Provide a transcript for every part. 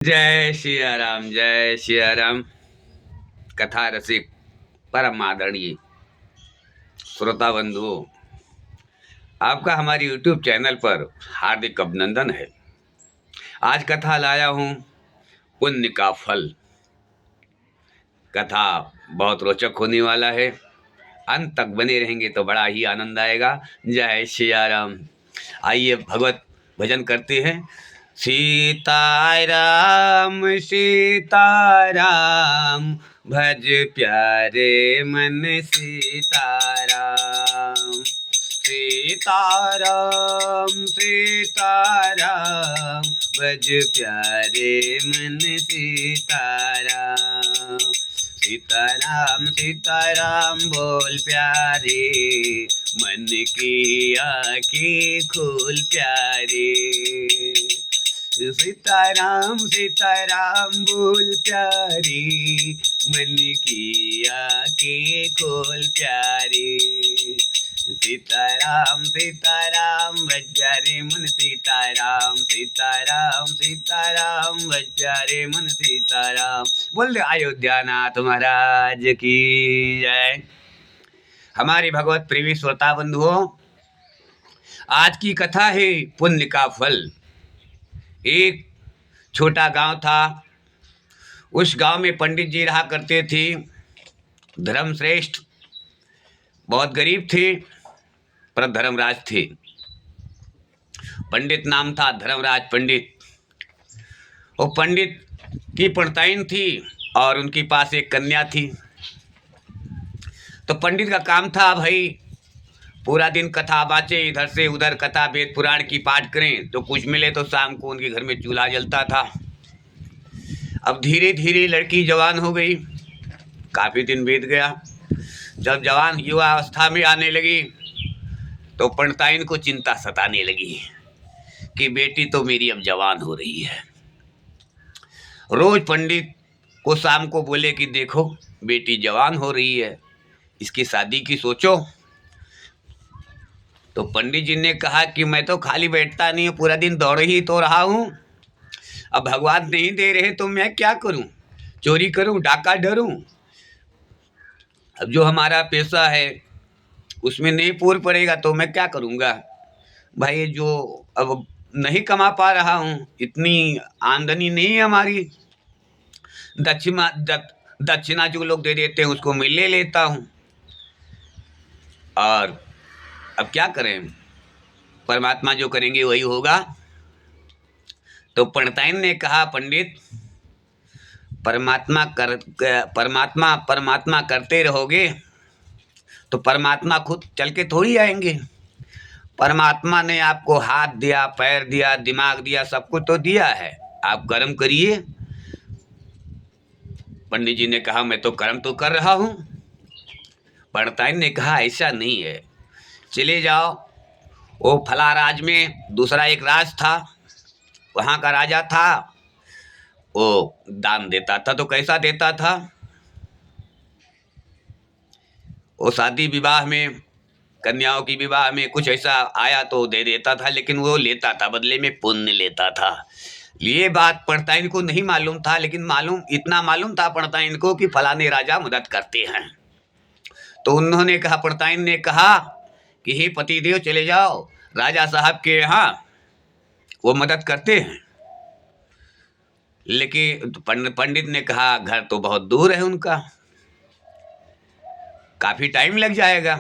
जय सिया राम, जय सिया राम। कथा रसिक परम आदरणीय श्रोता बंधुओं, आपका हमारे YouTube चैनल पर हार्दिक अभिनंदन है। आज कथा लाया हूँ पुण्य का फल। कथा बहुत रोचक होने वाला है, अंत तक बने रहेंगे तो बड़ा ही आनंद आएगा। जय सिया राम। आइए भगवत भजन करते हैं। सीताराम सीताराम भज प्यारे मन सीताराम। सीताराम सीताराम भज प्यारे मन सीताराम। सीताराम सीताराम बोल प्यारे, मन की आँखें खोल प्यारे। सीताराम सीताराम बोल प्यारे, मन की आँखें खोल प्यारे। सीताराम सीताराम बजारे मन सीताराम। सीताराम सीताराम बजारे मन सीताराम। बोल दे अयोध्या नाथ महाराज की जय। हमारे भगवत प्रेमी श्रोता बंधुओं, आज की कथा है पुण्य का फल। एक छोटा गांव था। उस गांव में पंडित जी रहा करते थे, धर्मश्रेष्ठ, बहुत गरीब थे पर धर्मराज थे। पंडित नाम था धर्मराज पंडित। वो पंडित की पड़ताइन थी और उनके पास एक कन्या थी। तो पंडित का काम था भाई पूरा दिन कथा बाचे, इधर से उधर कथा वेद पुराण की पाठ करें, तो कुछ मिले तो शाम को उनके घर में चूल्हा जलता था। अब धीरे धीरे लड़की जवान हो गई, काफ़ी दिन बीत गया। जब जवान युवा अवस्था में आने लगी तो पंडिताइन को चिंता सताने लगी कि बेटी तो मेरी अब जवान हो रही है। रोज पंडित को शाम को बोले कि देखो बेटी जवान हो रही है, इसकी शादी की सोचो। तो पंडित जी ने कहा कि मैं तो खाली बैठता नहीं हूँ, पूरा दिन दौड़ ही तो रहा हूँ। अब भगवान नहीं दे रहे तो मैं क्या करूँ? चोरी करूँ, डाका डरूँ? अब जो हमारा पैसा है उसमें नहीं पूर पड़ेगा तो मैं क्या करूँगा भाई? जो अब नहीं कमा पा रहा हूँ, इतनी आमदनी नहीं है हमारी। दक्षिणा जो लोग दे देते हैं उसको मैं ले लेता हूँ, और अब क्या करें? परमात्मा जो करेंगे वही होगा। तो पंडिताइन ने कहा, पंडित परमात्मा करते रहोगे तो परमात्मा खुद चल के थोड़ी आएंगे। परमात्मा ने आपको हाथ दिया, पैर दिया, दिमाग दिया, सब कुछ तो दिया है, आप कर्म करिए। पंडित जी ने कहा मैं तो कर्म तो कर रहा हूँ। पंडिताइन ने कहा ऐसा नहीं है, चले जाओ वो फला राज में दूसरा एक राज था, वहाँ का राजा था, वो दान देता था। तो कैसा देता था? वो शादी विवाह में, कन्याओं की विवाह में कुछ ऐसा आया तो दे देता था, लेकिन वो लेता था, बदले में पुण्य लेता था। ये बात पंडिताइन को नहीं मालूम था, लेकिन इतना मालूम था पंडिताइन को कि फलाने राजा मदद करते हैं। तो उन्होंने कहा, पंडिताइन ने कहा कि हे पतिदेव चले जाओ राजा साहब के यहाँ, वो मदद करते हैं। लेकिन पंडित ने कहा घर तो बहुत दूर है उनका, काफ़ी टाइम लग जाएगा,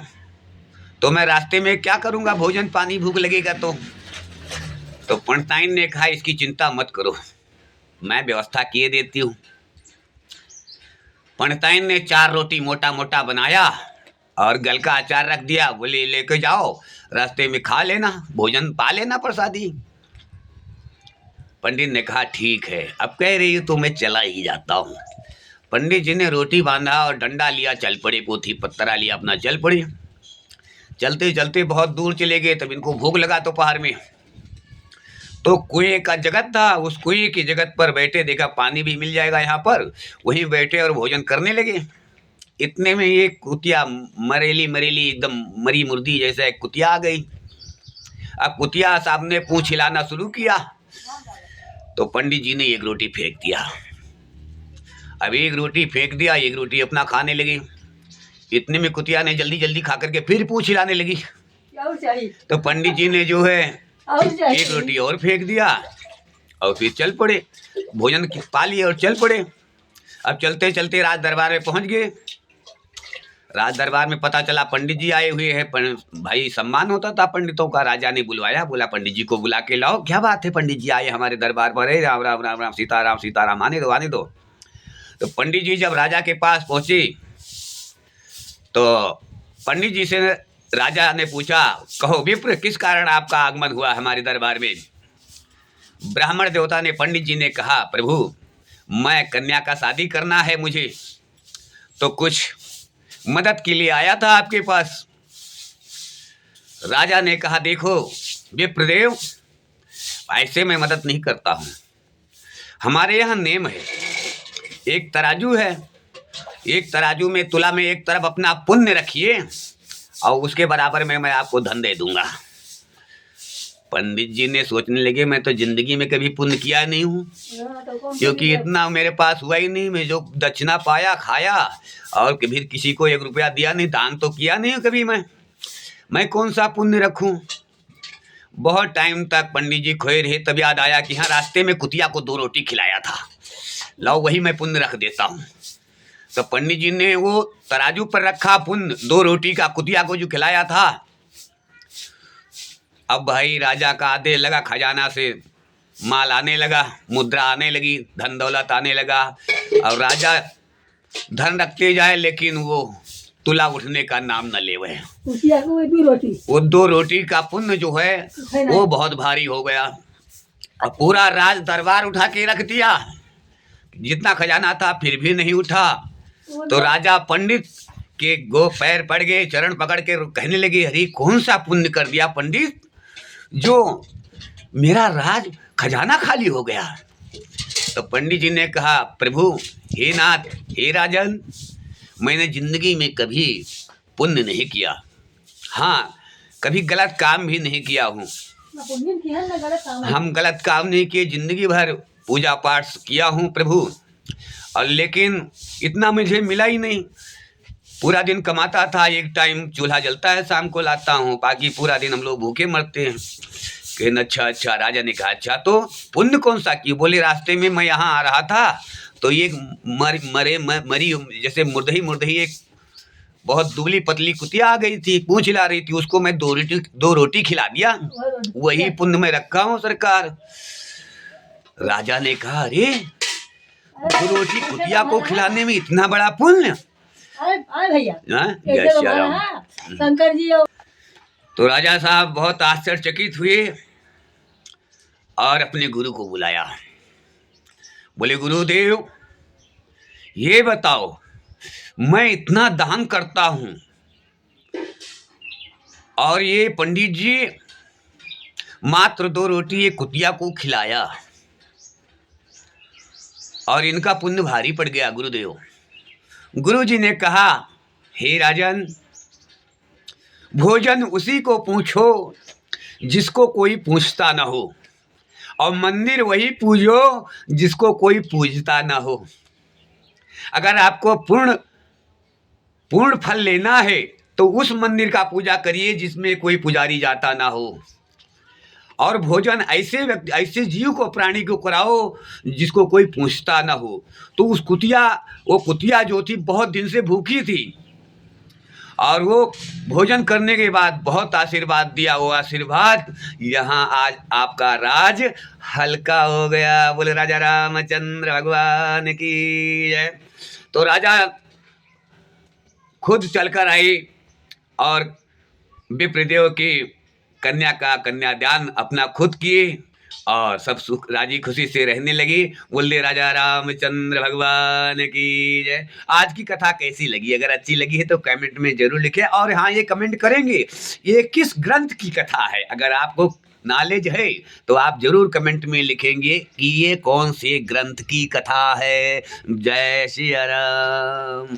तो मैं रास्ते में क्या करूँगा? भोजन पानी भूख लगेगा तो पंडिताइन ने कहा इसकी चिंता मत करो, मैं व्यवस्था किए देती हूँ। पंडिताइन ने 4 रोटी मोटा मोटा बनाया और गल का अचार रख दिया, बोले लेके जाओ, रास्ते में खा लेना, भोजन पा लेना प्रसादी। पंडित ने कहा ठीक है, अब कह रही हो तो मैं चला ही जाता हूँ। पंडित जी ने रोटी बांधा और डंडा लिया, चल पड़े, पोथी पत्तरा लिया, अपना चल पड़े। चलते चलते बहुत दूर चले गए, तब इनको भूख लगा तो पहाड़ में तो कुएं का जगत था। उस कुएं की जगत पर बैठे, देखा पानी भी मिल जाएगा यहाँ पर, वहीं बैठे और भोजन करने लगे। इतने में एक कुतिया, मरेली एकदम मरी मुर्दी जैसा एक कुतिया आ गई। अब कुतिया साहब ने पूंछ हिलाना शुरू किया तो पंडित जी ने एक रोटी फेंक दिया। अब एक रोटी फेंक दिया, एक रोटी अपना खाने लगी। इतने में कुतिया ने जल्दी जल्दी खा करके फिर पूछ हिलाने लगी। और चाहिए तो पंडित जी ने जो है और चाहिए एक रोटी और फेंक दिया और फिर चल पड़े, भोजन पा लिए और चल पड़े। अब चलते चलते राज दरबार में पहुंच गए। राज दरबार में पता चला पंडित जी आए हुए हैं। भाई सम्मान होता था पंडितों का। राजा ने बुलवाया, बोला पंडित जी को बुला के लाओ। क्या बात है, पंडित जी आए हमारे दरबार पर। है राम राम राम राम, सीताराम सीताराम, आने दो आने दो। तो पंडित जी जब राजा के पास पहुंचे तो पंडित जी से राजा ने पूछा, कहो विप्र, किस कारण आपका आगमन हुआ हमारे दरबार में। ब्राह्मण देवता ने पंडित जी ने कहा, प्रभु मैं कन्या का शादी करना है मुझे, तो कुछ मदद के लिए आया था आपके पास। राजा ने कहा, देखो विप्रदेव, ऐसे मैं मदद नहीं करता हूँ। हमारे यहाँ नेम है, एक तराजू है, एक तराजू में तुला में एक तरफ अपना पुण्य रखिए और उसके बराबर में मैं आपको धन दे दूंगा। पंडित जी ने सोचने लगे, मैं तो जिंदगी में कभी पुण्य किया नहीं हूँ, क्योंकि इतना मेरे पास हुआ ही नहीं। मैं जो दक्षिणा पाया खाया और कभी किसी को 1 रुपया दिया नहीं, दान तो किया नहीं कभी। मैं कौन सा पुण्य रखूं। बहुत टाइम तक पंडित जी खोए रहे, तब याद आया कि हाँ, रास्ते में कुतिया को 2 रोटी खिलाया था, लाओ वही मैं पुण्य रख देता हूँ। तो पंडित जी ने वो तराजू पर रखा पुण्य, 2 रोटी का कुतिया को जो खिलाया था। अब भाई राजा का आदेश लगा, खजाना से माल आने लगा, मुद्रा आने लगी, धन दौलत आने लगा। और राजा धन रखते जाए लेकिन वो तुला उठने का नाम न ले। वो 2 रोटी का पुण्य जो है वो बहुत भारी हो गया और पूरा राज दरबार उठा के रख दिया। जितना खजाना था फिर भी नहीं उठा। तो राजा पंडित के पैर पड़ गए, चरण पकड़ के कहने लगे, अरे कौन सा पुण्य कर दिया पंडित जो मेरा राज खजाना खाली हो गया। तो पंडित जी ने कहा, प्रभु हे नाथ हे राजन, मैंने जिंदगी में कभी पुण्य नहीं किया। हाँ, कभी गलत काम भी नहीं किया हूँ। हम गलत काम नहीं किए, जिंदगी भर पूजा पाठ किया हूँ प्रभु, और लेकिन इतना मुझे मिला ही नहीं। पूरा दिन कमाता था, एक टाइम चूल्हा जलता है शाम को लाता हूँ, बाकी पूरा दिन हम लोग भूखे मरते हैं। कहना अच्छा। राजा ने कहा, अच्छा तो पुण्य कौन सा की। बोले, रास्ते में मैं यहाँ आ रहा था तो एक मरी जैसे मुर्दही एक बहुत दुबली पतली कुतिया आ गई थी, पूंछ हिला रही थी, उसको मैं 2 रोटी खिला दिया, वही पुण्य में रखा हूँ सरकार। राजा ने कहा, अरे 2 रोटी कुतिया को खिलाने में इतना बड़ा पुण्य। शंकर जी। तो राजा साहब बहुत आश्चर्यचकित हुए और अपने गुरु को बुलाया। बोले, गुरुदेव ये बताओ, मैं इतना दान करता हूं और ये पंडित जी मात्र 2 रोटी ये कुतिया को खिलाया और इनका पुण्य भारी पड़ गया गुरुदेव। गुरु जी ने कहा, हे राजन, भोजन उसी को पूछो जिसको कोई पूछता ना हो, और मंदिर वही पूजो जिसको कोई पूजता ना हो। अगर आपको पूर्ण फल लेना है तो उस मंदिर का पूजा करिए जिसमें कोई पुजारी जाता ना हो, और भोजन ऐसे जीव को, प्राणी को कराओ जिसको कोई पूछता ना हो। तो वो कुतिया जो थी बहुत दिन से भूखी थी और वो भोजन करने के बाद बहुत आशीर्वाद दिया। वो आशीर्वाद, यहाँ आज आपका राज हल्का हो गया। बोले राजा रामचंद्र भगवान की जय। तो राजा खुद चलकर आई और विप्रदेव की कन्या का कन्यादान अपना खुद किए और सब सुख राजी खुशी से रहने लगी। बोले राजा रामचंद्र भगवान की जय। आज की कथा कैसी लगी? अगर अच्छी लगी है तो कमेंट में जरूर लिखें। और हाँ, ये कमेंट करेंगे ये किस ग्रंथ की कथा है। अगर आपको नॉलेज है तो आप जरूर कमेंट में लिखेंगे कि ये कौन से ग्रंथ की कथा है। जय श्री राम।